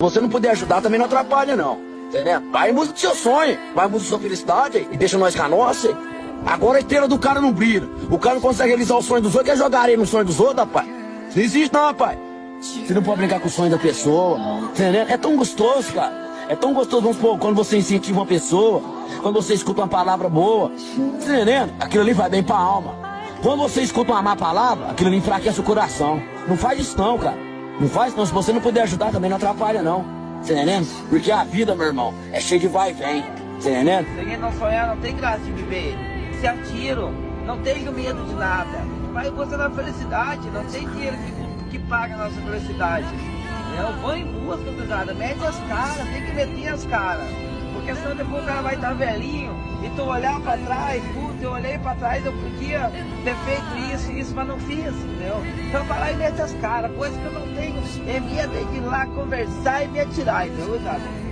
Se você não puder ajudar, também não atrapalha, não. Entendeu? Vai em busca do seu sonho, vai em busca da sua felicidade e deixa nós com a nossa. Agora a estrela do cara não brilha. O cara não consegue realizar o sonho dos outros, quer jogar areia no sonho dos outros, rapaz. Não existe não, rapaz. Você não pode brincar com o sonho da pessoa. Entendeu? É tão gostoso, cara. É tão gostoso, vamos supor, quando você incentiva uma pessoa, quando você escuta uma palavra boa, entendendo? Aquilo ali vai bem pra alma. Quando você escuta uma má palavra, aquilo ali enfraquece o coração. Não faz isso não, cara. Não faz não. Se você não puder ajudar, também não atrapalha não. Você entendendo? Porque a vida, meu irmão, é cheia de vai e vem. Você entendendo? Se a gente não sonhar, não tem graça de viver. Se atiro, não tenho medo de nada. Vai você na felicidade, não tem dinheiro que paga a nossa felicidade. Eu vou em busca do nada, mete as caras, tem que meter as caras. Porque senão depois o cara vai estar velhinho e tu olhar pra trás, puta, eu olhei pra trás, eu podia ter feito isso, mas não fiz, entendeu? Então vai lá e mete as caras, coisa que eu não tenho, é medo de ir lá conversar e me atirar, entendeu, cara?